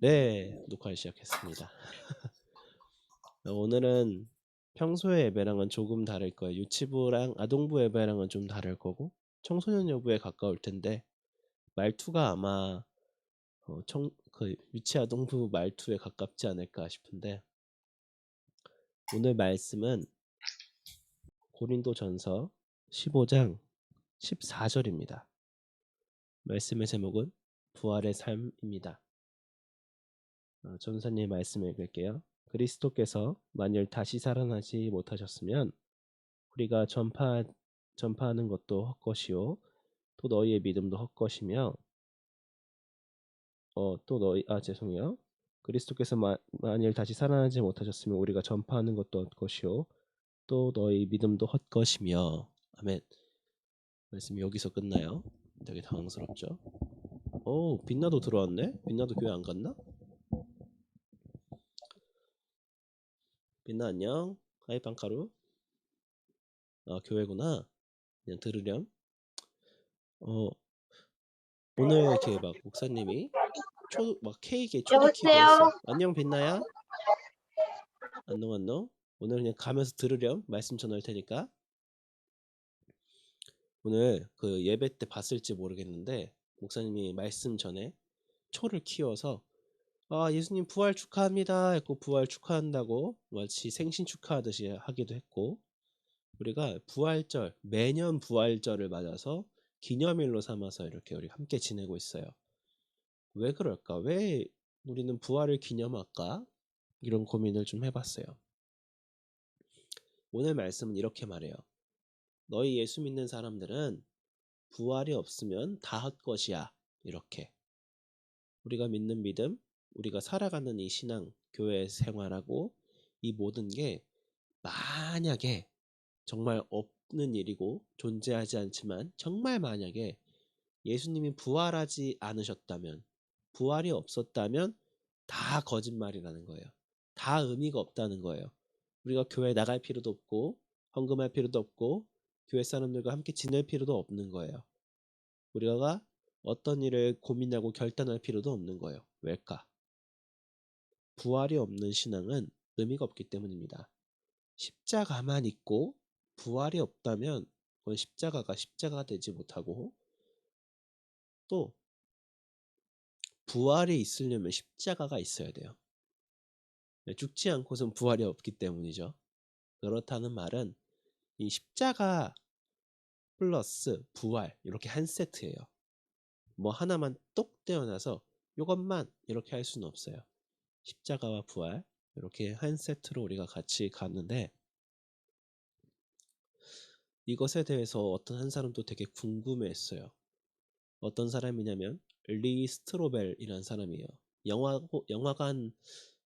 네, 녹화를 시작했습니다. 오늘은 평소의 예배랑은 조금 다를 거예요. 유치부랑 아동부 예배랑은 좀 다를 거고 청소년 여부에 가까울 텐데 말투가 아마 그 유치아동부 말투에 가깝지 않을까 싶은데 오늘 말씀은 고린도전서 15장 14절입니다. 말씀의 제목은 부활의 삶입니다. 전사님 말씀 읽을게요. 그리스도께서 만일 다시 살아나지 못하셨으면 우리가 전파하는 것도 헛것이요 또 너희의 믿음도 헛것이며 죄송해요. 그리스도께서 만일 다시 살아나지 못하셨으면 우리가 전파하는 것도 헛것이요 또 너희 믿음도 헛것이며. 아멘. 말씀이 여기서 끝나요. 되게 당황스럽죠. 오, 빛나도 들어왔네. 빛나도 교회 안 갔나? 빛나 안녕. 하이 빵카루. 교회구나. 그냥 들으렴. 오늘 이렇게 막 목사님이 막 케이크에 초도 키고 여보세요? 했어. 안녕 빛나야. 안녕. 오늘 그냥 가면서 들으렴. 말씀 전할 테니까. 오늘 그 예배 때 봤을지 모르겠는데 목사님이 말씀 전에 초를 키워서 예수님 부활 축하합니다 했고 부활 축하한다고 마치 생신 축하하듯이 하기도 했고 우리가 부활절 매년 부활절을 맞아서 기념일로 삼아서 이렇게 우리 함께 지내고 있어요. 왜 그럴까? 왜 우리는 부활을 기념할까? 이런 고민을 좀 해봤어요. 오늘 말씀은 이렇게 말해요. 너희 예수 믿는 사람들은 부활이 없으면 다 헛것이야. 이렇게. 우리가 믿는 믿음, 우리가 살아가는 이 신앙, 교회 생활하고 이 모든 게 만약에 정말 없는 일이고 존재하지 않지만 정말 만약에 예수님이 부활하지 않으셨다면, 부활이 없었다면 다 거짓말이라는 거예요. 다 의미가 없다는 거예요. 우리가 교회 나갈 필요도 없고 헌금할 필요도 없고 교회 사람들과 함께 지낼 필요도 없는 거예요. 우리가 어떤 일을 고민하고 결단할 필요도 없는 거예요. 왜일까? 부활이 없는 신앙은 의미가 없기 때문입니다. 십자가만 있고 부활이 없다면 그건 십자가가 되지 못하고 또 부활이 있으려면 십자가가 있어야 돼요. 죽지 않고선 부활이 없기 때문이죠. 그렇다는 말은 이 십자가 플러스 부활 이렇게 한 세트예요. 뭐 하나만 똑 떼어놔서 이것만 이렇게 할 수는 없어요. 십자가와 부활 이렇게 한 세트로 우리가 같이 갔는데 이것에 대해서 어떤 한 사람도 되게 궁금해했어요. 어떤 사람이냐면 리 스트로벨이라는 사람이에요. 영화가 한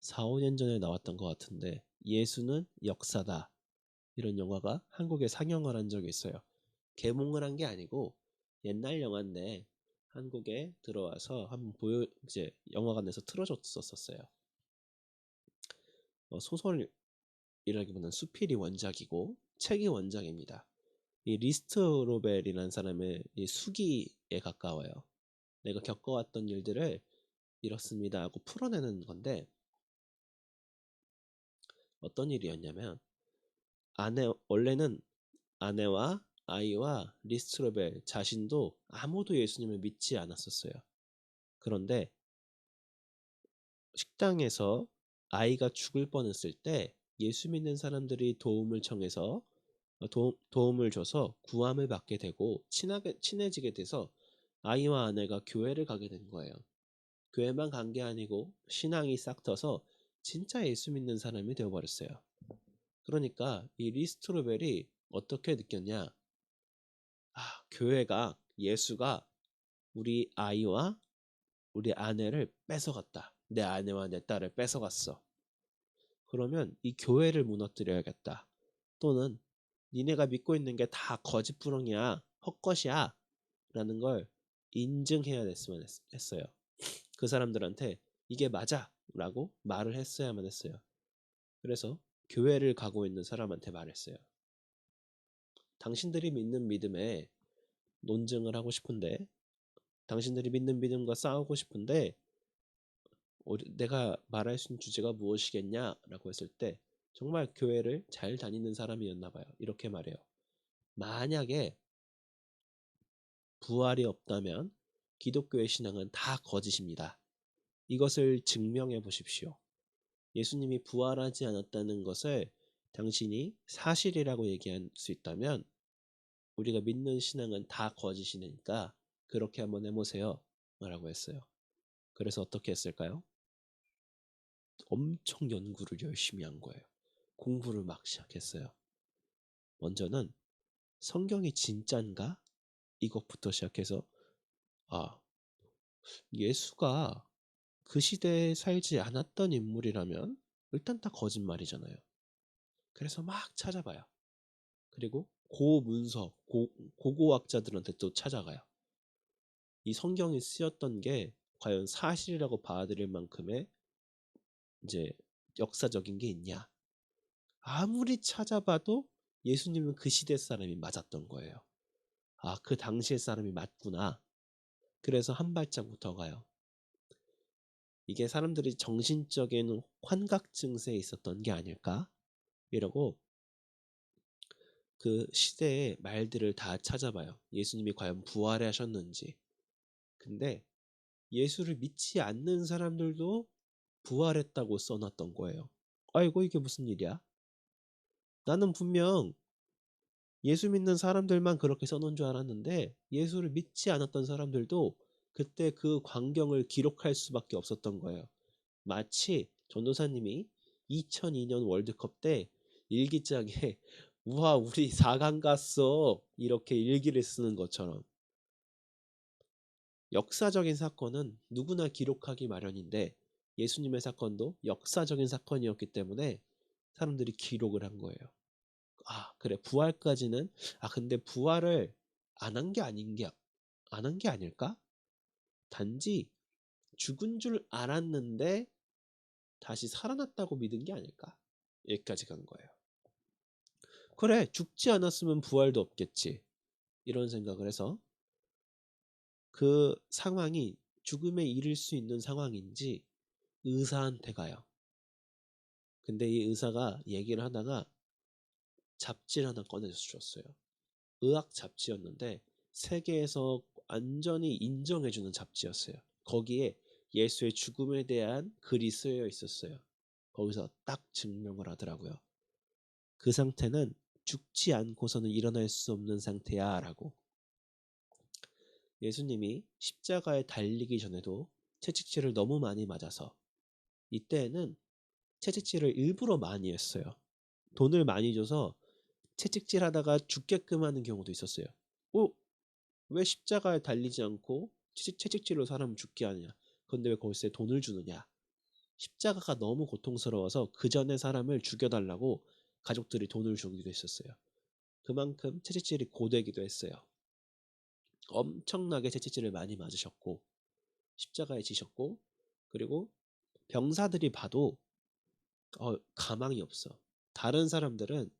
4, 5년 전에 나왔던 것 같은데 예수는 역사다 이런 영화가 한국에 상영을 한 적이 있어요. 개봉을 한 게 아니고 옛날 영화인데 한국에 들어와서 한번 이제 영화관에서 틀어줬었어요. 소설이라기보다는 수필이 원작이고 책이 원작입니다. 이 리스트 로벨이라는 사람의 이 수기에 가까워요. 내가 겪어왔던 일들을 이렇습니다 하고 풀어내는 건데 어떤 일이었냐면 원래는 아내와 아이와 리스트 로벨 자신도 아무도 예수님을 믿지 않았었어요. 그런데 식당에서 아이가 죽을 뻔했을 때 예수 믿는 사람들이 도움을 청해서 도움을 줘서 구함을 받게 되고 친해지게 돼서 아이와 아내가 교회를 가게 된 거예요. 교회만 간 게 아니고 신앙이 싹 터서 진짜 예수 믿는 사람이 되어버렸어요. 그러니까 이 리스트로벨이 어떻게 느꼈냐? 교회가 예수가 우리 아이와 우리 아내를 뺏어갔다. 내 아내와 내 딸을 뺏어갔어. 그러면 이 교회를 무너뜨려야겠다. 또는 니네가 믿고 있는 게 다 거짓부렁이야, 헛것이야 라는 걸 인증해야 됐으면 했어요. 그 사람들한테 이게 맞아 라고 말을 했어야만 했어요. 그래서 교회를 가고 있는 사람한테 말했어요. 당신들이 믿는 믿음에 논증을 하고 싶은데 당신들이 믿는 믿음과 싸우고 싶은데 내가 말할 수 있는 주제가 무엇이겠냐라고 했을 때 정말 교회를 잘 다니는 사람이었나 봐요. 이렇게 말해요. 만약에 부활이 없다면 기독교의 신앙은 다 거짓입니다. 이것을 증명해 보십시오. 예수님이 부활하지 않았다는 것을 당신이 사실이라고 얘기할 수 있다면 우리가 믿는 신앙은 다 거짓이니까 그렇게 한번 해보세요. 라고 했어요. 그래서 어떻게 했을까요? 엄청 연구를 열심히 한 거예요. 공부를 막 시작했어요. 먼저는 성경이 진짠가? 이것부터 시작해서 아, 예수가 그 시대에 살지 않았던 인물이라면 일단 다 거짓말이잖아요. 그래서 막 찾아봐요. 그리고 고문서, 고고학자들한테 또 찾아가요. 이 성경이 쓰였던 게 과연 사실이라고 봐들일 만큼의 이제 역사적인 게 있냐? 아무리 찾아봐도 예수님은 그 시대 사람이 맞았던 거예요. 아, 그 당시의 사람이 맞구나. 그래서 한 발짝부터 더 가요. 이게 사람들이 정신적인 환각 증세에 있었던 게 아닐까? 이러고 그 시대의 말들을 다 찾아봐요. 예수님이 과연 부활하셨는지. 근데 예수를 믿지 않는 사람들도 부활했다고 써놨던 거예요. 아이고, 이게 무슨 일이야? 나는 분명 예수 믿는 사람들만 그렇게 써놓은 줄 알았는데 예수를 믿지 않았던 사람들도 그때 그 광경을 기록할 수밖에 없었던 거예요. 마치 전도사님이 2002년 월드컵 때 일기장에 우와, 우리 4강 갔어, 이렇게 일기를 쓰는 것처럼 역사적인 사건은 누구나 기록하기 마련인데 예수님의 사건도 역사적인 사건이었기 때문에 사람들이 기록을 한 거예요. 아, 그래, 부활까지는, 근데 부활을 안 한 게 아닐까? 단지 죽은 줄 알았는데 다시 살아났다고 믿은 게 아닐까? 여기까지 간 거예요. 그래, 죽지 않았으면 부활도 없겠지. 이런 생각을 해서 그 상황이 죽음에 이를 수 있는 상황인지 의사한테 가요. 근데 이 의사가 얘기를 하다가 잡지를 하나 꺼내서 줬어요. 의학 잡지였는데 세계에서 완전히 인정해주는 잡지였어요. 거기에 예수의 죽음에 대한 글이 쓰여 있었어요. 거기서 딱 증명을 하더라고요. 그 상태는 죽지 않고서는 일어날 수 없는 상태야 라고. 예수님이 십자가에 달리기 전에도 채찍질을 너무 많이 맞아서 이때에는 채찍질을 일부러 많이 했어요. 돈을 많이 줘서 채찍질 하다가 죽게끔 하는 경우도 있었어요. 왜 십자가에 달리지 않고 채찍질로 사람을 죽게 하느냐? 그런데 왜 거기서 돈을 주느냐? 십자가가 너무 고통스러워서 그 전에 사람을 죽여달라고 가족들이 돈을 주기도 했었어요. 그만큼 채찍질이 고되기도 했어요. 엄청나게 채찍질을 많이 맞으셨고 십자가에 지셨고, 그리고 병사들이 봐도 가망이 없어. 다른 사람들은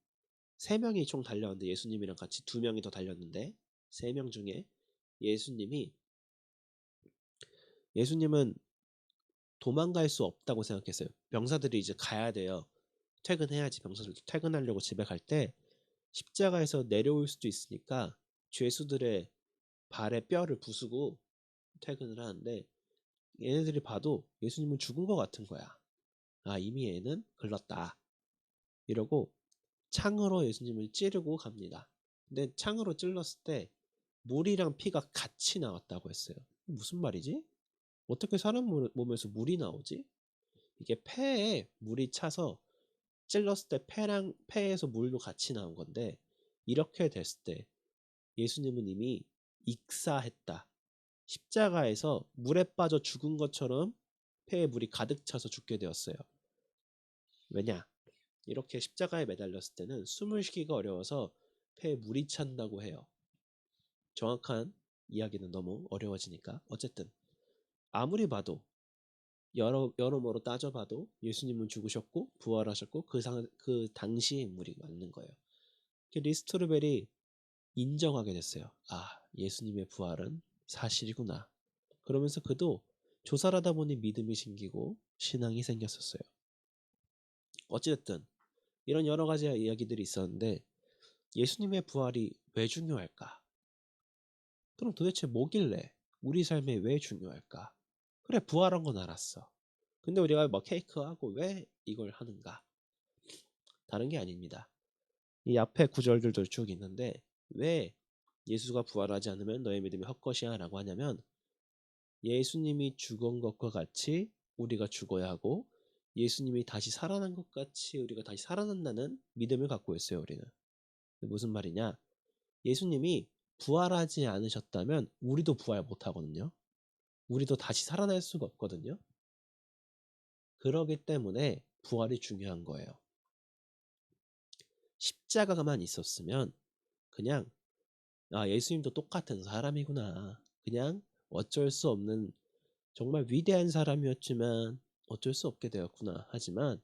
3명이 총 달렸는데 예수님이랑 같이 2명이 더 달렸는데 3명 중에 예수님은 도망갈 수 없다고 생각했어요. 병사들이 이제 가야 돼요. 퇴근해야지. 병사들도 퇴근하려고 집에 갈 때 십자가에서 내려올 수도 있으니까 죄수들의 발에 뼈를 부수고 퇴근을 하는데 얘네들이 봐도 예수님은 죽은 것 같은 거야. 아, 이미 얘는 글렀다. 이러고 창으로 예수님을 찌르고 갑니다. 근데 창으로 찔렀을 때 물이랑 피가 같이 나왔다고 했어요. 무슨 말이지? 어떻게 사람 몸에서 물이 나오지? 이게 폐에 물이 차서 찔렀을 때 폐에서 물도 같이 나온 건데, 이렇게 됐을 때 예수님은 이미 익사했다. 십자가에서 물에 빠져 죽은 것처럼 폐에 물이 가득 차서 죽게 되었어요. 왜냐? 이렇게 십자가에 매달렸을 때는 숨을 쉬기가 어려워서 폐에 물이 찬다고 해요. 정확한 이야기는 너무 어려워지니까 어쨌든 아무리 봐도 여러모로 따져봐도 예수님은 죽으셨고 부활하셨고 그 당시의 인물이 맞는 거예요. 리스토르벨이 인정하게 됐어요. 아, 예수님의 부활은 사실이구나. 그러면서 그도 조사를 하다 보니 믿음이 생기고 신앙이 생겼었어요. 어찌됐든 이런 여러 가지 이야기들이 있었는데 예수님의 부활이 왜 중요할까? 그럼 도대체 뭐길래 우리 삶에 왜 중요할까? 그래, 부활한 건 알았어. 근데 우리가 뭐 케이크하고 왜 이걸 하는가? 다른 게 아닙니다. 이 앞에 구절들도 쭉 있는데 왜 예수가 부활하지 않으면 너의 믿음이 헛것이야 라고 하냐면 예수님이 죽은 것과 같이 우리가 죽어야 하고 예수님이 다시 살아난 것 같이 우리가 다시 살아난다는 믿음을 갖고 있어요. 우리는. 무슨 말이냐? 예수님이 부활하지 않으셨다면 우리도 부활 못 하거든요. 우리도 다시 살아날 수가 없거든요. 그러기 때문에 부활이 중요한 거예요. 십자가만 있었으면 그냥 예수님도 똑같은 사람이구나. 그냥 어쩔 수 없는 정말 위대한 사람이었지만 어쩔 수 없게 되었구나. 하지만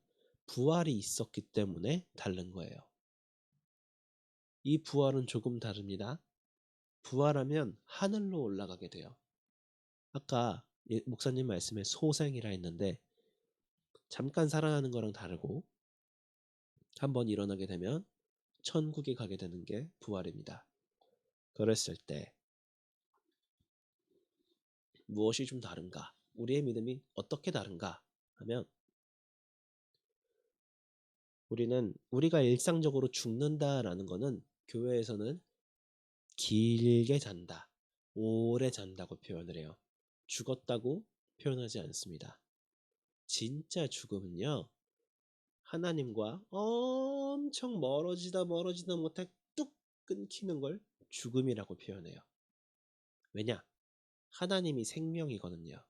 부활이 있었기 때문에 다른 거예요. 이 부활은 조금 다릅니다. 부활하면 하늘로 올라가게 돼요. 아까 목사님 말씀에 소생이라 했는데 잠깐 살아나는 거랑 다르고 한번 일어나게 되면 천국에 가게 되는 게 부활입니다. 그랬을 때 무엇이 좀 다른가? 우리의 믿음이 어떻게 다른가? 하면 우리가 일상적으로 죽는다라는 거는 교회에서는 길게 잔다, 오래 잔다고 표현을 해요. 죽었다고 표현하지 않습니다. 진짜 죽음은요, 하나님과 엄청 멀어지다 못해 뚝 끊기는 걸 죽음이라고 표현해요. 왜냐? 하나님이 생명이거든요.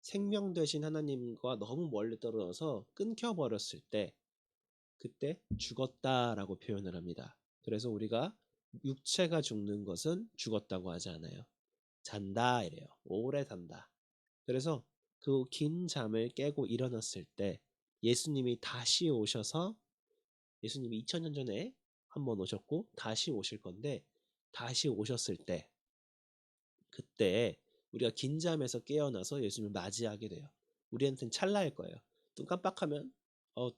생명 되신 하나님과 너무 멀리 떨어져서 끊겨버렸을 때 그때 죽었다라고 표현을 합니다. 그래서 우리가 육체가 죽는 것은 죽었다고 하지 않아요. 잔다 이래요. 오래 잔다. 그래서 그 긴 잠을 깨고 일어났을 때 예수님이 다시 오셔서 예수님이 2000년 전에 한번 오셨고 다시 오실 건데 다시 오셨을 때 그때 우리가 긴 잠에서 깨어나서 예수님을 맞이하게 돼요. 우리한테는 찰나일 거예요. 눈 깜빡하면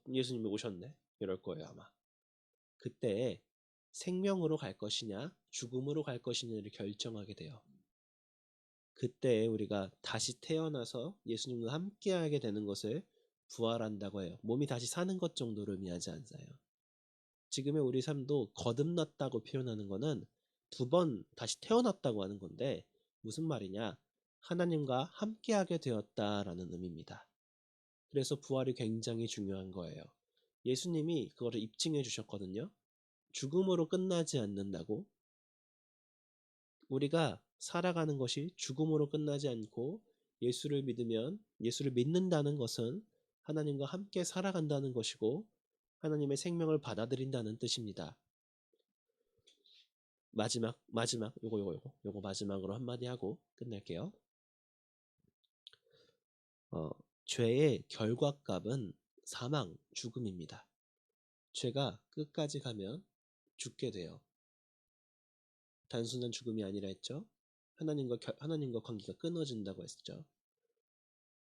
예수님이 오셨네 이럴 거예요 아마. 그때 생명으로 갈 것이냐 죽음으로 갈 것이냐를 결정하게 돼요. 그때 우리가 다시 태어나서 예수님과 함께하게 되는 것을 부활한다고 해요. 몸이 다시 사는 것 정도를 의미하지 않아요. 지금의 우리 삶도 거듭났다고 표현하는 거는 두 번 다시 태어났다고 하는 건데 무슨 말이냐? 하나님과 함께하게 되었다라는 의미입니다. 그래서 부활이 굉장히 중요한 거예요. 예수님이 그거를 입증해 주셨거든요. 죽음으로 끝나지 않는다고. 우리가 살아가는 것이 죽음으로 끝나지 않고 예수를 믿는다는 것은 하나님과 함께 살아간다는 것이고 하나님의 생명을 받아들인다는 뜻입니다. 마지막 요거 마지막으로 한마디 하고 끝낼게요. 어, 죄의 결과값은 사망, 죽음입니다. 죄가 끝까지 가면 죽게 돼요. 단순한 죽음이 아니라 했죠. 하나님과 관계가 끊어진다고 했죠.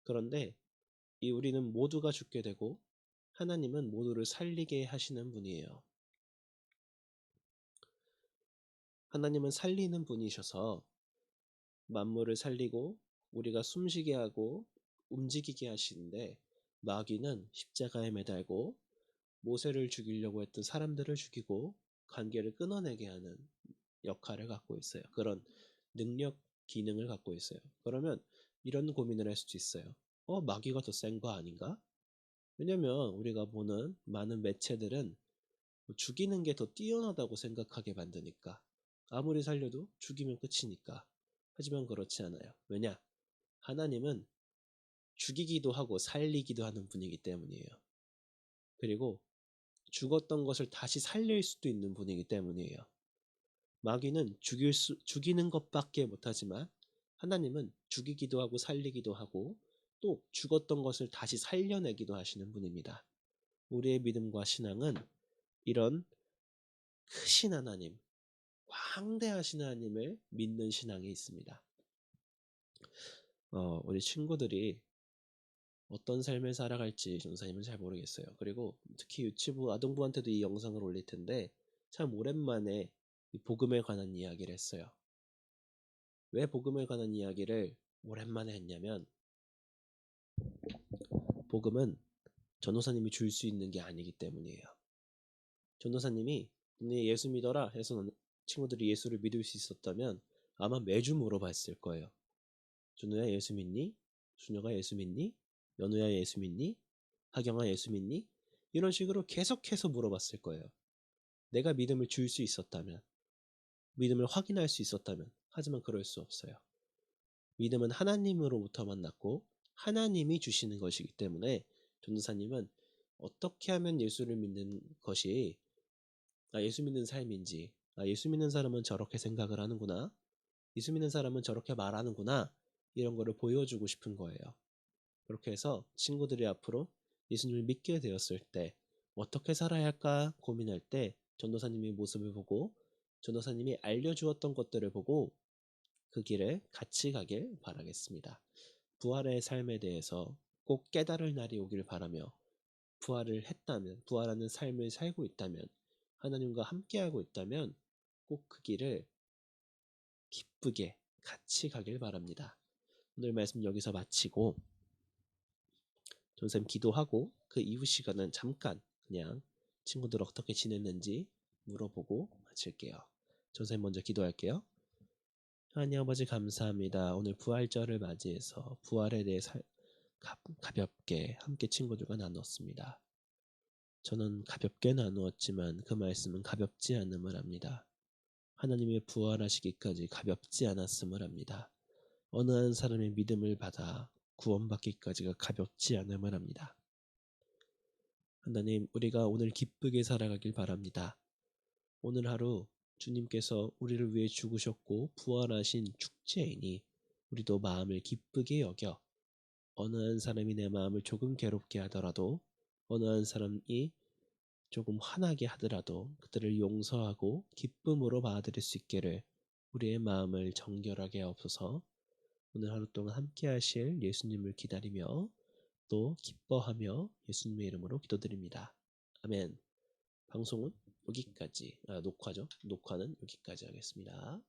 그런데 우리는 모두가 죽게 되고 하나님은 모두를 살리게 하시는 분이에요. 하나님은 살리는 분이셔서 만물을 살리고 우리가 숨쉬게 하고 움직이게 하시는데 마귀는 십자가에 매달고 모세를 죽이려고 했던 사람들을 죽이고 관계를 끊어내게 하는 역할을 갖고 있어요. 그런 능력, 기능을 갖고 있어요. 그러면 이런 고민을 할 수도 있어요. 마귀가 더 센 거 아닌가? 왜냐면 우리가 보는 많은 매체들은 죽이는 게 더 뛰어나다고 생각하게 만드니까. 아무리 살려도 죽이면 끝이니까. 하지만 그렇지 않아요. 왜냐? 하나님은 죽이기도 하고 살리기도 하는 분이기 때문이에요. 그리고 죽었던 것을 다시 살릴 수도 있는 분이기 때문이에요. 마귀는 죽이는 것밖에 못하지만 하나님은 죽이기도 하고 살리기도 하고 또 죽었던 것을 다시 살려내기도 하시는 분입니다. 우리의 믿음과 신앙은 이런 크신 하나님, 광대하신 하나님을 믿는 신앙이 있습니다. 우리 친구들이 어떤 삶을 살아갈지 전도사님은 잘 모르겠어요. 그리고 특히 유치부 아동부한테도 이 영상을 올릴 텐데 참 오랜만에 이 복음에 관한 이야기를 했어요. 왜 복음에 관한 이야기를 오랜만에 했냐면 복음은 전도사님이 줄 수 있는 게 아니기 때문이에요. 전도사님이 네 예수 믿어라 해서 친구들이 예수를 믿을 수 있었다면 아마 매주 물어봤을 거예요. 준우야 예수 믿니? 준혁아 예수 믿니? 연우야 예수 믿니? 하경아 예수 믿니? 이런 식으로 계속해서 물어봤을 거예요. 내가 믿음을 줄 수 있었다면, 믿음을 확인할 수 있었다면. 하지만 그럴 수 없어요. 믿음은 하나님으로부터만 났고 하나님이 주시는 것이기 때문에 전도사님은 어떻게 하면 예수를 믿는 것이 예수 믿는 삶인지, 예수 믿는 사람은 저렇게 생각을 하는구나, 예수 믿는 사람은 저렇게 말하는구나, 이런 거를 보여주고 싶은 거예요. 그렇게 해서 친구들이 앞으로 예수님을 믿게 되었을 때 어떻게 살아야 할까 고민할 때 전도사님의 모습을 보고 전도사님이 알려주었던 것들을 보고 그 길에 같이 가길 바라겠습니다. 부활의 삶에 대해서 꼭 깨달을 날이 오길 바라며 부활을 했다면, 부활하는 삶을 살고 있다면, 하나님과 함께하고 있다면 꼭 그 길을 기쁘게 같이 가길 바랍니다. 오늘 말씀 여기서 마치고 전쌤 기도하고 그 이후 시간은 잠깐 그냥 친구들 어떻게 지냈는지 물어보고 마칠게요. 전쌤 먼저 기도할게요. 하나님 아버지 감사합니다. 오늘 부활절을 맞이해서 부활에 대해 가볍게 함께 친구들과 나눴습니다. 저는 가볍게 나누었지만 그 말씀은 가볍지 않음을 압니다. 하나님의 부활하시기까지 가볍지 않았음을 압니다. 어느 한 사람의 믿음을 받아 구원받기까지가 가볍지 않음을 합니다. 하나님, 우리가 오늘 기쁘게 살아가길 바랍니다. 오늘 하루 주님께서 우리를 위해 죽으셨고 부활하신 축제이니 우리도 마음을 기쁘게 여겨 어느 한 사람이 내 마음을 조금 괴롭게 하더라도 어느 한 사람이 조금 화나게 하더라도 그들을 용서하고 기쁨으로 받아들일 수 있기를 우리의 마음을 정결하게 하옵소서. 오늘 하루 동안 함께 하실 예수님을 기다리며 또 기뻐하며 예수님의 이름으로 기도드립니다. 아멘. 방송은 여기까지, 녹화죠. 녹화는 여기까지 하겠습니다.